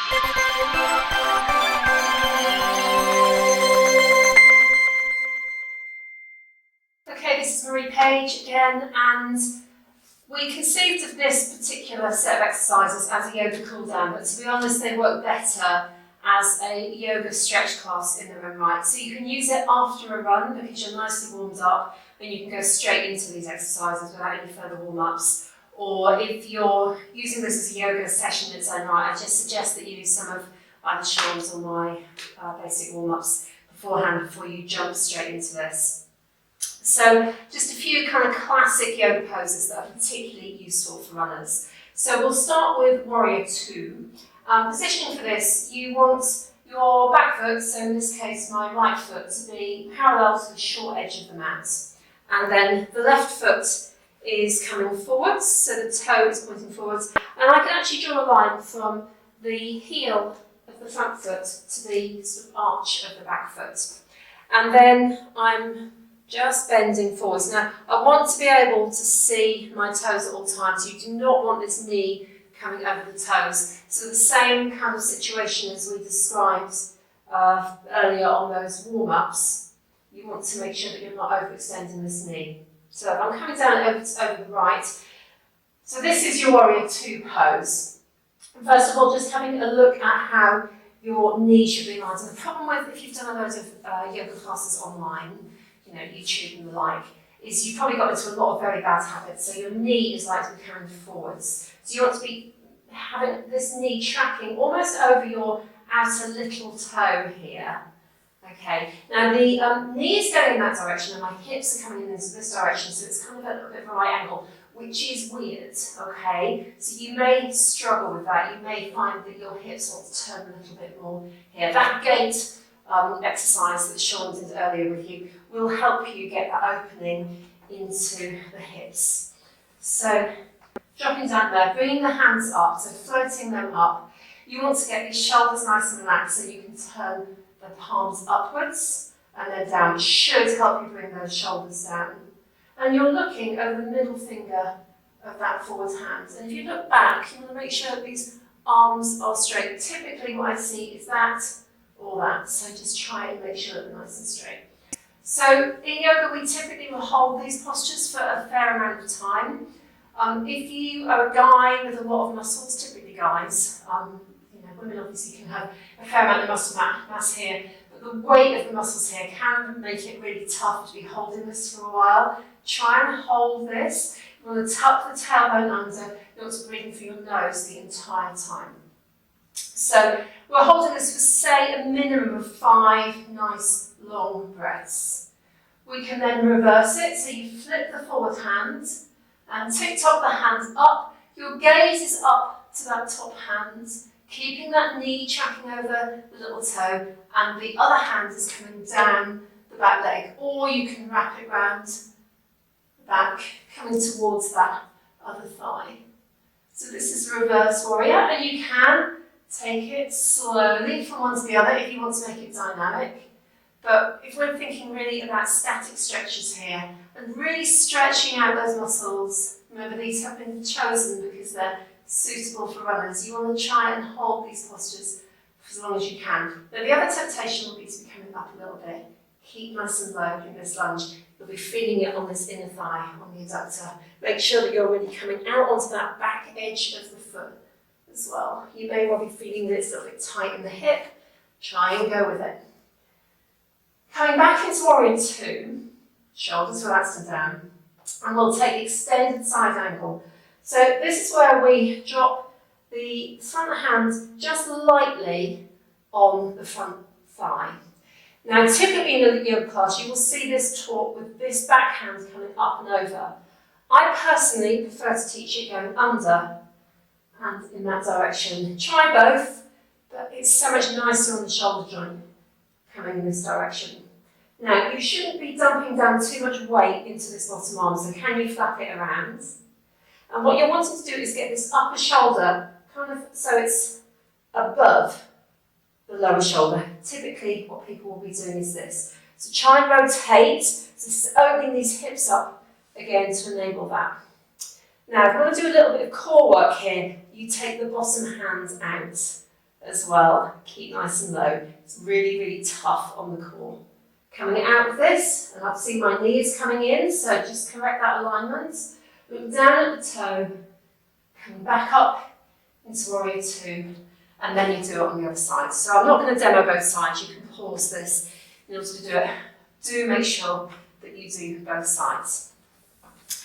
Okay, this is Marie Page again, and we conceived of this particular set of exercises as a yoga cool down, but to be honest, they work better as a yoga stretch class in their own right. So you can use it after a run because you're nicely warmed up and you can go straight into these exercises without any further warm-ups. Or if you're using this as a yoga session in its own right, I just suggest that you use some of either Sean's or my basic warm-ups beforehand before you jump straight into this. So just a few kind of classic yoga poses that are particularly useful for runners. So we'll start with Warrior 2. Positioning for this, you want your back foot, so in this case my right foot, to be parallel to the short edge of the mat. And then the left foot is coming forwards, so the toe is pointing forwards. And I can actually draw a line from the heel of the front foot to the sort of arch of the back foot. And then I'm just bending forwards. Now, I want to be able to see my toes at all times. You do not want this knee coming over the toes. So the same kind of situation as we described earlier on those warm-ups. You want to make sure that you're not overextending this knee. So I'm coming down over the right. So this is your Warrior 2 pose. First of all, just having a look at how your knee should be aligned. And the problem with, if you've done a load of yoga classes online, you know, YouTube and the like, is you've probably got into a lot of very bad habits. So your knee is like to be carrying forwards. So you want to be having this knee tracking almost over your outer little toe here. Okay, now the knee is going in that direction and my hips are coming in into this direction, so it's kind of a little bit of a right angle, which is weird, okay? So you may struggle with that. You may find that your hips want to turn a little bit more here. That gait exercise that Sean did earlier with you will help you get that opening into the hips. So dropping down there, bringing the hands up, so floating them up. You want to get these shoulders nice and relaxed so you can turn the palms upwards and then down. It should help you bring those shoulders down. And you're looking over the middle finger of that forward hand. And if you look back, you want to make sure that these arms are straight. Typically what I see is that or that. So just try and make sure that they're nice and straight. So in yoga, we typically will hold these postures for a fair amount of time. If you are a guy with a lot of muscles, typically guys, women obviously can have a fair amount of muscle mass here, but the weight of the muscles here can make it really tough to be holding this for a while. Try and hold this. You want to tuck the tailbone under. You want to breathe in through your nose the entire time. So we're holding this for, say, a minimum of 5 nice long breaths. We can then reverse it, so you flip the forward hand and tick-tock the hands up. Your gaze is up to that top hand, keeping that knee tracking over the little toe, and the other hand is coming down the back leg. Or you can wrap it round the back, coming towards that other thigh. So this is reverse warrior, and you can take it slowly from one to the other if you want to make it dynamic. But if we're thinking really about static stretches here, and really stretching out those muscles, remember these have been chosen because they're suitable for runners. You want to try and hold these postures for as long as you can. Now the other temptation will be to be coming up a little bit. Keep nice and low in this lunge. You'll be feeling it on this inner thigh, on the adductor. Make sure that you're really coming out onto that back edge of the foot as well. You may well be feeling this a little bit tight in the hip. Try and go with it. Coming back into Warrior 2, shoulders relaxed and down, and we'll take extended side angle. So this is where we drop the front hand just lightly on the front thigh. Now typically in a yoga class you will see this taught with this back hand coming up and over. I personally prefer to teach it going under and in that direction. Try both, but it's so much nicer on the shoulder joint coming in this direction. Now you shouldn't be dumping down too much weight into this bottom arm, so can you flap it around? And what you're wanting to do is get this upper shoulder kind of so it's above the lower shoulder. Typically what people will be doing is this. So try and rotate, so opening these hips up again to enable that. Now if we want to do a little bit of core work here, you take the bottom hand out as well. Keep nice and low. It's really, really tough on the core. Coming out of this, and I've seen my knees coming in, so just correct that alignment. Look down at the toe, coming back up into warrior two, and then you do it on the other side. So I'm not going to demo both sides. You can pause this in order to do it. Do make sure that you do both sides.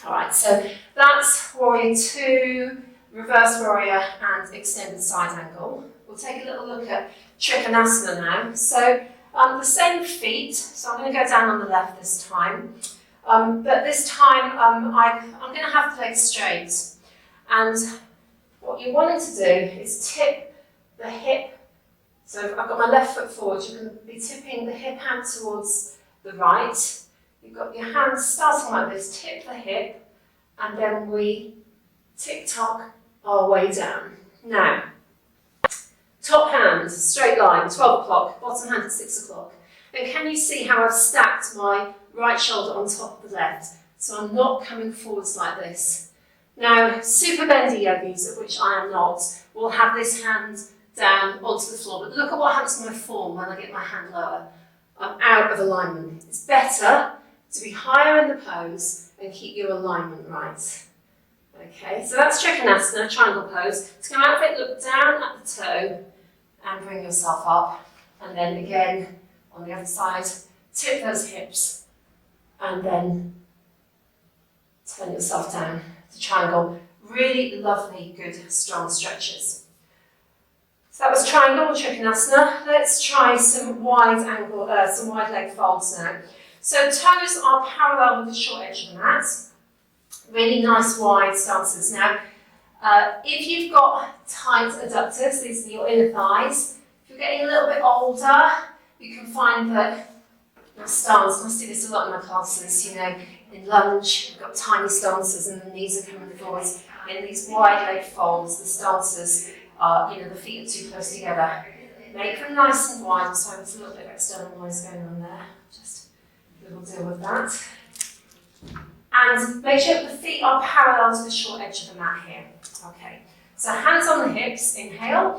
All right, so that's warrior two, reverse warrior, and extended side angle. We'll take a little look at Trikonasana now. So the same feet, so I'm going to go down on the left this time. But this time I'm going to have the legs straight. And what you're wanting to do is tip the hip. So I've got my left foot forward, you're going to be tipping the hip out towards the right. You've got your hands starting like this, tip the hip, and then we tick-tock our way down. Now, top hand, straight line, 12 o'clock, bottom hand at 6 o'clock. And can you see how I've stacked my right shoulder on top of the left? So I'm not coming forwards like this. Now, super bendy yogis, of which I am not, will have this hand down onto the floor. But look at what happens to my form when I get my hand lower. I'm out of alignment. It's better to be higher in the pose and keep your alignment right. Okay, so that's Trikonasana, triangle pose. To come out of it, look down at the toe and bring yourself up. And then again, on the other side, tip those hips and then turn yourself down to triangle. Really lovely, good, strong stretches. So that was triangle or Trikonasana. Let's try some wide angle, some wide leg folds now. So toes are parallel with the short edge of the mat. Really nice wide stances. Now, if you've got tight adductors, these are your inner thighs. If you're getting a little bit older, you can find that your stance, I see this a lot in my classes, you know, in lunge, you've got tiny stances and the knees are coming forwards. In these wide leg folds, the stances are, you know, the feet are too close together. Make them nice and wide. So there's a little bit of external noise going on there. Just we'll deal with that. And make sure that the feet are parallel to the short edge of the mat here. Okay, so hands on the hips, inhale,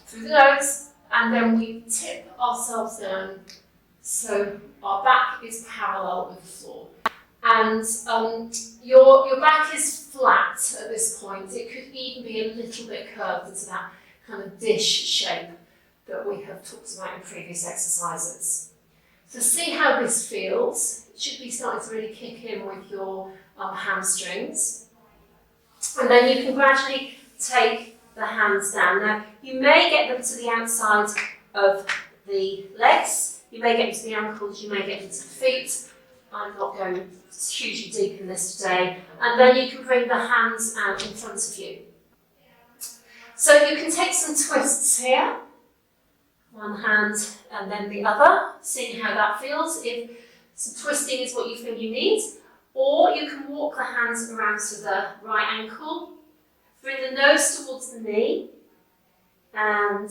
through the nose, and then we tip ourselves down so our back is parallel with the floor. And your back is flat at this point. It could even be a little bit curved into that kind of dish shape that we have talked about in previous exercises. So see how this feels. It should be starting to really kick in with your hamstrings. And then you can gradually take the hands down. Now, you may get them to the outside of the legs, you may get them to the ankles, you may get them to the feet. I'm not going hugely deep in this today. And then you can bring the hands out in front of you. So you can take some twists here. One hand and then the other, seeing how that feels. If some twisting is what you feel you need. Or you can walk the hands around to the right ankle. Bring the nose towards the knee. And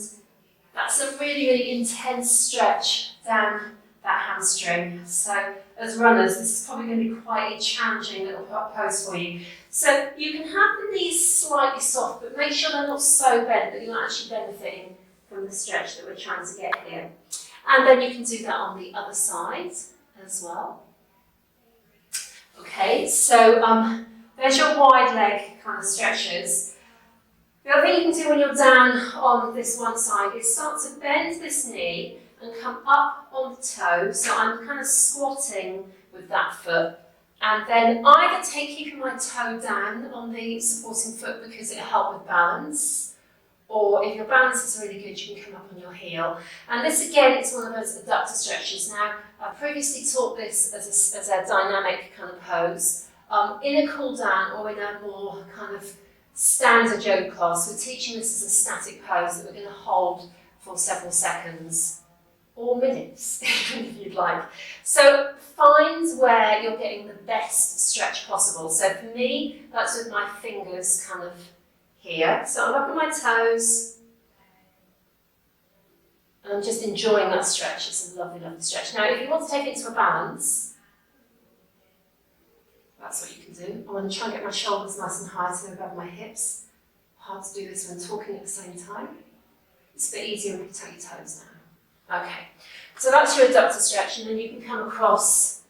that's a really, really intense stretch down that hamstring. So as runners, this is probably going to be quite a challenging little pose for you. So you can have the knees slightly soft, but make sure they're not so bent that you're not actually benefiting from the stretch that we're trying to get here. And then you can do that on the other side as well. Okay, so there's your wide leg kind of stretches. The other thing you can do when you're down on this one side is start to bend this knee and come up on the toe. So I'm kind of squatting with that foot. And then either keeping my toe down on the supporting foot because it'll help with balance, or if your balance is really good, you can come up on your heel. And this again is one of those adductor stretches. Now, I previously taught this as a dynamic kind of pose. In a cool down or in a more kind of standard yoga class, we're teaching this as a static pose that we're going to hold for several seconds or minutes, if you'd like. So find where you're getting the best stretch possible. So for me, that's with my fingers kind of here. So I'm up on my toes. And I'm just enjoying that stretch. It's a lovely, lovely stretch. Now, if you want to take it into a balance, that's what you can do. I'm going to try and get my shoulders nice and high so they're above my hips. Hard to do this when talking at the same time. It's a bit easier when you tuck your toes down. Okay, so that's your adductor stretch, and then you can come across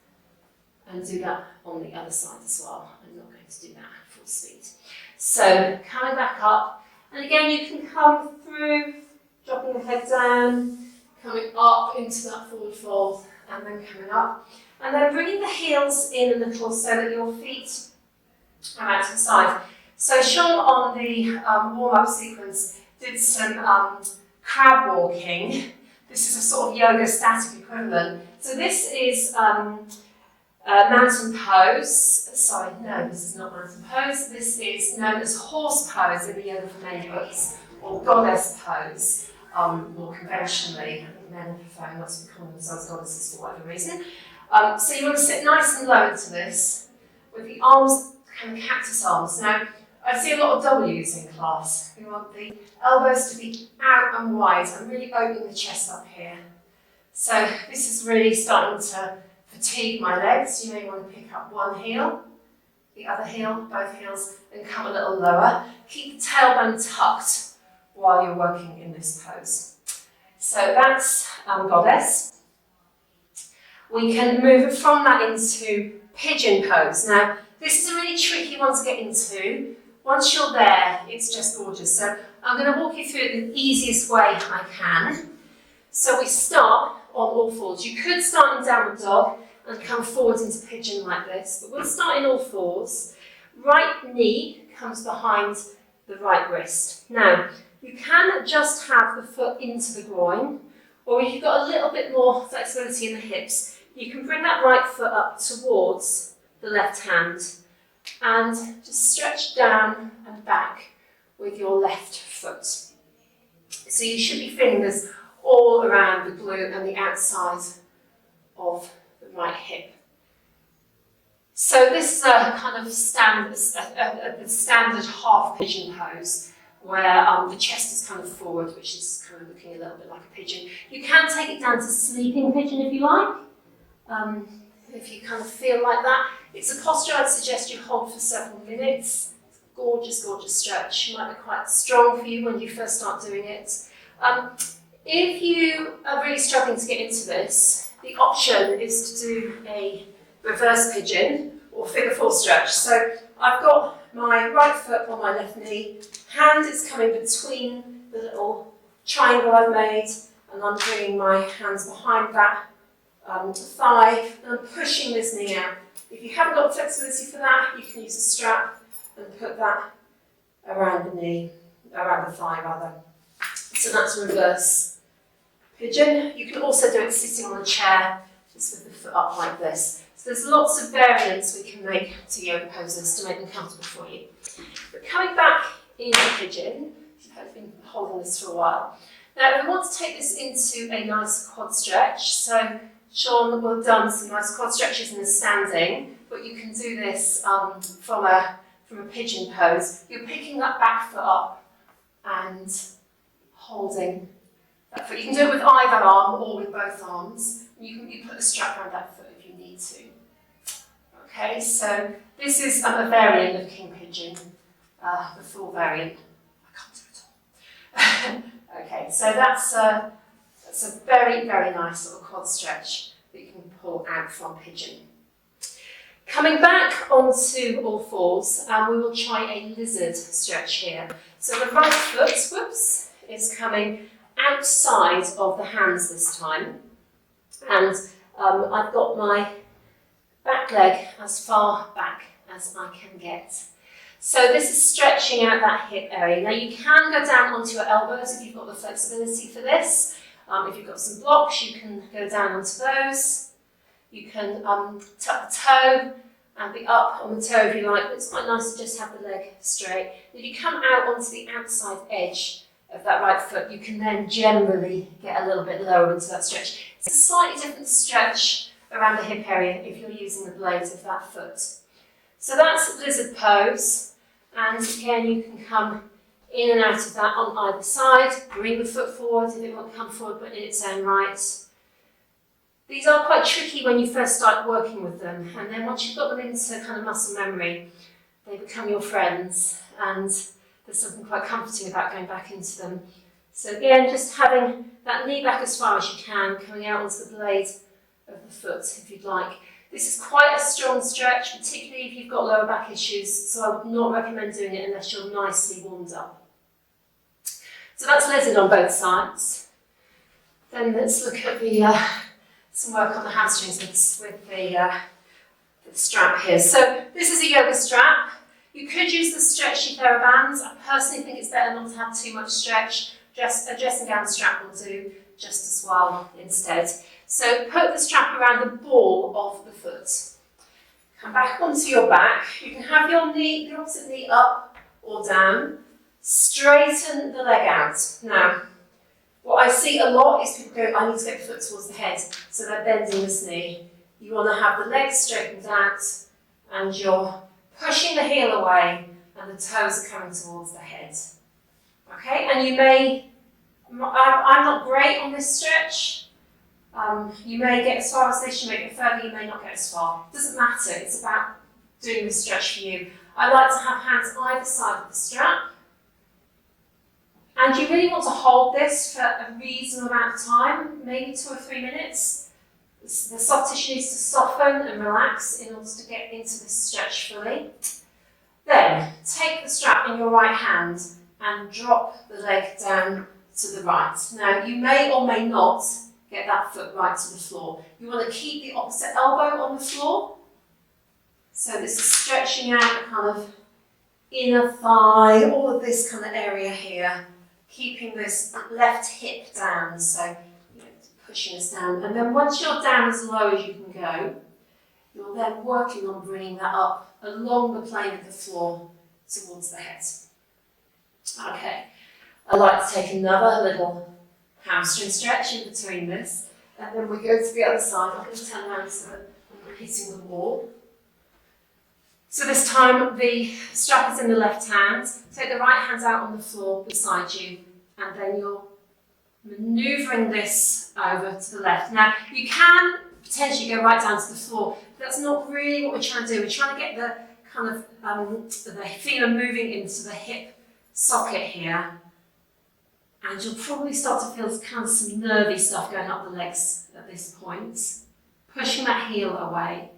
and do that on the other side as well. I'm not going to do that at full speed. So coming back up, and again you can come through, dropping the head down, coming up into that forward fold, and then coming up. And then bringing the heels in a little so that your feet are out to the side. So Sean on the warm-up sequence did some crab walking. This is a sort of yoga static equivalent. So this is mountain pose. Sorry, no, this is not mountain pose. This is known as horse pose in the yoga for men books, or goddess pose, more conventionally. I think men are preferring not to be calling themselves goddesses for whatever reason. So you want to sit nice and low into this, with the arms kind of cactus arms. Now, I see a lot of W's in class. We want the elbows to be out and wide and really opening the chest up here. So this is really starting to fatigue my legs. You may want to pick up one heel, the other heel, both heels, and come a little lower. Keep the tailbone tucked while you're working in this pose. So that's goddess. We can move from that into pigeon pose. Now, this is a really tricky one to get into. Once you're there, it's just gorgeous. So I'm going to walk you through it the easiest way I can. So we start on all fours. You could start in downward dog and come forward into pigeon like this, but we'll start in all fours. Right knee comes behind the right wrist. Now, you can just have the foot into the groin, or if you've got a little bit more flexibility in the hips, you can bring that right foot up towards the left hand and just stretch down and back with your left foot. So you should be feeling this all around the glute and the outside of the right hip. So this is a kind of standard half pigeon pose where the chest is kind of forward, which is kind of looking a little bit like a pigeon. You can take it down to sleeping pigeon if you like. If you kind of feel like that. It's a posture I'd suggest you hold for several minutes. It's a gorgeous, gorgeous stretch. It might be quite strong for you when you first start doing it. If you are really struggling to get into this, the option is to do a reverse pigeon or figure four stretch. So I've got my right foot on my left knee, hand is coming between the little triangle I've made, and I'm bringing my hands behind that thigh, and I'm pushing this knee out. If you haven't got flexibility for that, you can use a strap and put that around the knee, around the thigh rather. So that's reverse pigeon. You can also do it sitting on a chair, just with the foot up like this. So there's lots of variants we can make to yoga poses to make them comfortable for you. But coming back into pigeon, I've been holding this for a while. Now we want to take this into a nice quad stretch. So Sean will have done some nice quad stretches in the standing, but you can do this from a pigeon pose. You're picking that back foot up and holding that foot. You can do it with either arm or with both arms. You put a strap around that foot if you need to. Okay, so this is a variant of King Pigeon, the full variant. I can't do it all. Okay, so that's a very, very nice little quad stretch that you can pull out from pigeon. Coming back onto all fours, we will try a lizard stretch here. So the right foot, whoops, is coming outside of the hands this time. And I've got my back leg as far back as I can get. So this is stretching out that hip area. Now you can go down onto your elbows if you've got the flexibility for this. If you've got some blocks, you can go down onto those. You can tuck the toe and be up on the toe if you like, but it's quite nice to just have the leg straight. If you come out onto the outside edge of that right foot, you can then generally get a little bit lower into that stretch. It's a slightly different stretch around the hip area if you're using the blades of that foot. So that's lizard pose. And again, you can come in and out of that on either side. Bring the foot forward if it won't come forward, but in its own right. These are quite tricky when you first start working with them, and then once you've got them into kind of muscle memory, they become your friends, and there's something quite comforting about going back into them So again, just having that knee back as far as you can, coming out onto the blade of the foot if you'd like. This is quite a strong stretch, particularly if you've got lower back issues, so I would not recommend doing it unless you're nicely warmed up. So that's leaded on both sides. Then let's look at some work on the hamstrings with the strap here. So this is a yoga strap. You could use the stretchy TheraBands. I personally think it's better not to have too much stretch. Just a dressing gown strap will do just as well instead. So put the strap around the ball of the foot. Come back onto your back. You can have your knee, the opposite knee up or down. Straighten the leg out. Now, what I see a lot is people go, I need to get the foot towards the head, so they're bending this knee. You want to have the legs straightened out and you're pushing the heel away and the toes are coming towards the head. Okay, and you may, I'm not great on this stretch. You may get as far as this, you may get further, you may not get as far. It doesn't matter, it's about doing the stretch for you. I like to have hands either side of the strap. And you really want to hold this for a reasonable amount of time, maybe 2 or 3 minutes. The soft tissue needs to soften and relax in order to get into this stretch fully. Then, take the strap in your right hand and drop the leg down to the right. Now, you may or may not get that foot right to the floor. You want to keep the opposite elbow on the floor. So this is stretching out the kind of inner thigh, all of this kind of area here. Keeping this left hip down, so pushing us down. And then once you're down as low as you can go, you're then working on bringing that up along the plane of the floor towards the head. Okay, I like to take another little hamstring stretch in between this, and then we go to the other side. I'm going to turn around so that I'm hitting the wall. So this time the strap is in the left hand. Take the right hand out on the floor beside you, and then you're manoeuvring this over to the left. Now, you can potentially go right down to the floor, but that's not really what we're trying to do. We're trying to get the kind of the femur moving into the hip socket here, and you'll probably start to feel kind of some nervy stuff going up the legs at this point. Pushing that heel away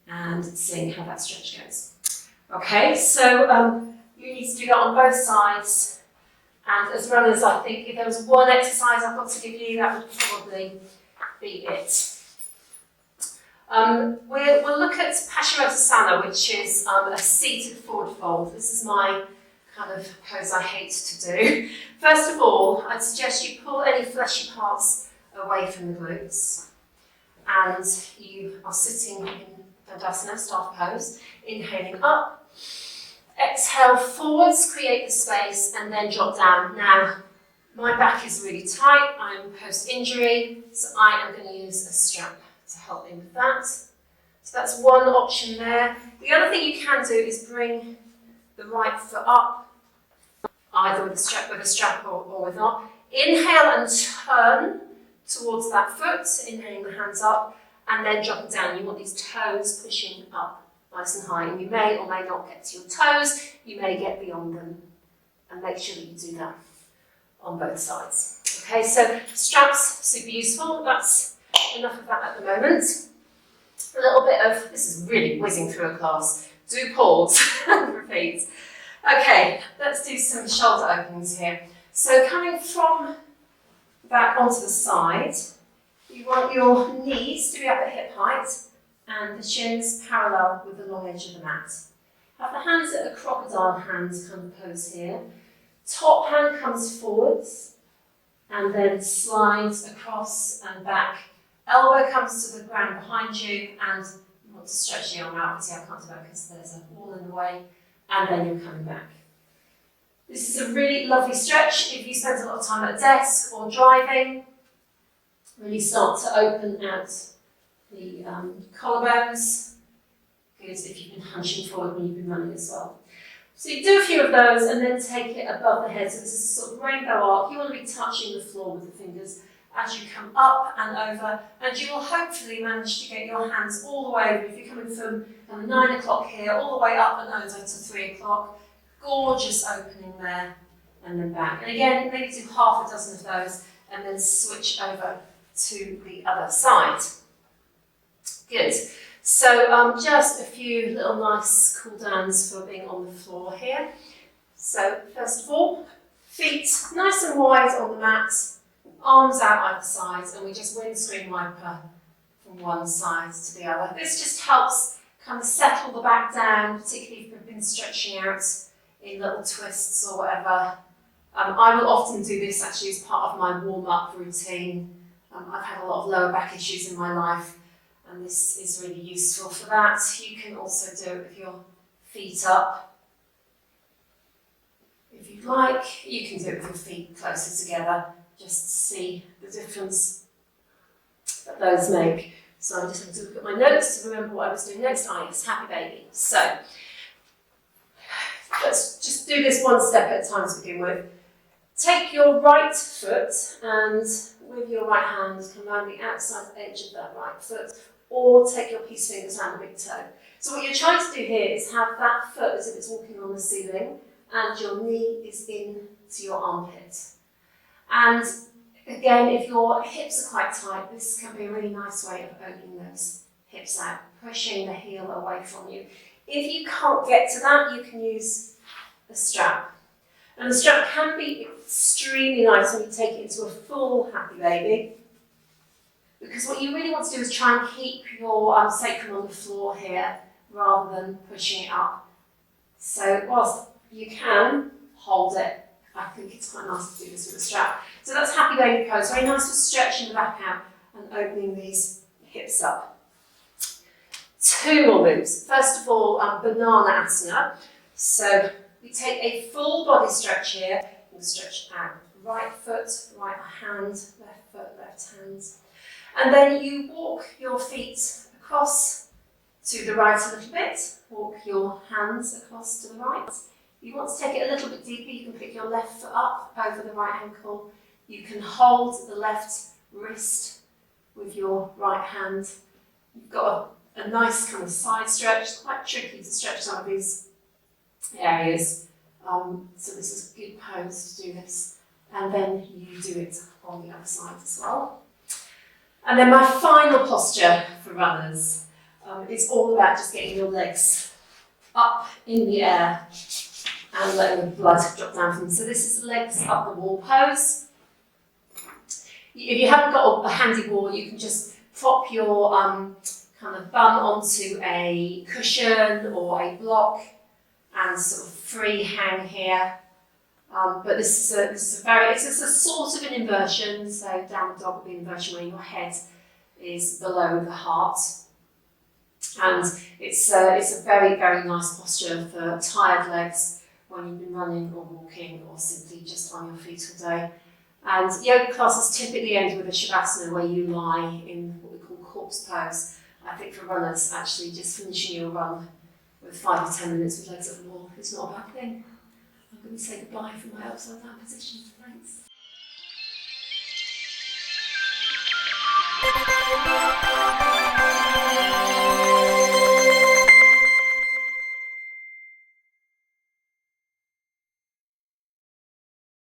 and seeing how that stretch goes. Okay, so you need to do that on both sides. And as runners, I think if there was one exercise I've got to give you, that would probably be it. We'll look at Paschimottanasana, which is a seated forward fold. This is my kind of pose I hate to do. First of all, I'd suggest you pull any fleshy parts away from the glutes. And you are sitting in Dandasana, staff pose, inhaling up. Exhale forwards, create the space, and then drop down. Now, my back is really tight, I'm post-injury, so I am going to use a strap to help me with that. So that's one option there. The other thing you can do is bring the right foot up, either with a strap or with not. Inhale and turn towards that foot, inhaling the hands up, and then dropping down. You want these toes pushing up nice and high, and you may or may not get to your toes, you may get beyond them, and make sure that you do that on both sides. Okay, so straps, super useful. That's enough of that at the moment. A little bit of, this is really whizzing through a class, do pause and repeat. Okay, let's do some shoulder openings here. So coming from back onto the side, you want your knees to be up at hip height, and the shins parallel with the long edge of the mat. Have the hands at a crocodile hands kind of pose here. Top hand comes forwards and then slides across and back. Elbow comes to the ground behind you, and you want to stretch the arm out. See, I can't do that because there's a wall in the way, and then you're coming back. This is a really lovely stretch if you spend a lot of time at a desk or driving. Really start to open out the collarbones. Good if you've been hunching forward when you've been running as well. So you do a few of those and then take it above the head. So this is a sort of rainbow arc. You want to be touching the floor with the fingers as you come up and over, and you will hopefully manage to get your hands all the way over. If you're coming from 9 o'clock here, all the way up and over to 3 o'clock. Gorgeous opening there. and then back. And again, maybe do half a dozen of those and then switch over to the other side. Good. So just a few little nice cool downs for being on the floor here. So first of all, feet nice and wide on the mat, arms out either side, and we just windscreen wiper from one side to the other. This just helps kind of settle the back down, particularly if you've been stretching out in little twists or whatever. I will often do this actually as part of my warm-up routine. I've had a lot of lower back issues in my life, and this is really useful for that. You can also do it with your feet up. If you'd like, you can do it with your feet closer together, just to see the difference that those make. So I'm just going to look at my notes to remember what I was doing next. Yes, happy baby. So let's just do this one step at a time to begin with. Take your right foot and with your right hand come around the outside edge of that right foot, or take your peace fingers around the big toe. So what you're trying to do here is have that foot as if it's walking on the ceiling and your knee is into your armpit. And again, if your hips are quite tight, this can be a really nice way of opening those hips out, pushing the heel away from you. If you can't get to that, you can use a strap. And the strap can be extremely nice when you take it into a full happy baby, because what you really want to do is try and keep your sacrum on the floor here rather than pushing it up. So whilst you can hold it, I think it's quite nice to do this with a strap. So that's happy baby pose, very nice for stretching the back out and opening these hips up. Two more moves. First of all, banana asana. So we take a full body stretch here. We'll stretch out right foot, right hand, left foot, left hand. And then you walk your feet across to the right a little bit. Walk your hands across to the right. If you want to take it a little bit deeper, you can pick your left foot up over the right ankle. You can hold the left wrist with your right hand. You've got a nice kind of side stretch. It's quite tricky to stretch some of these areas. So this is a good pose to do this. And then you do it on the other side as well. And then my final posture for runners is all about just getting your legs up in the air and letting the blood drop down from them. So this is legs up the wall pose. If you haven't got a handy wall, you can just prop your kind of bum onto a cushion or a block and sort of free hang here. But this is a sort of an inversion. So downward dog would be an inversion where your head is below the heart. And it's a very, very nice posture for tired legs when you've been running or walking or simply just on your feet all day. And yoga classes typically end with a shavasana where you lie in what we call corpse pose. I think for runners, actually just finishing your run with 5 or 10 minutes with legs at the wall is not a bad thing. I'm going to say goodbye from my upside down position. Thanks.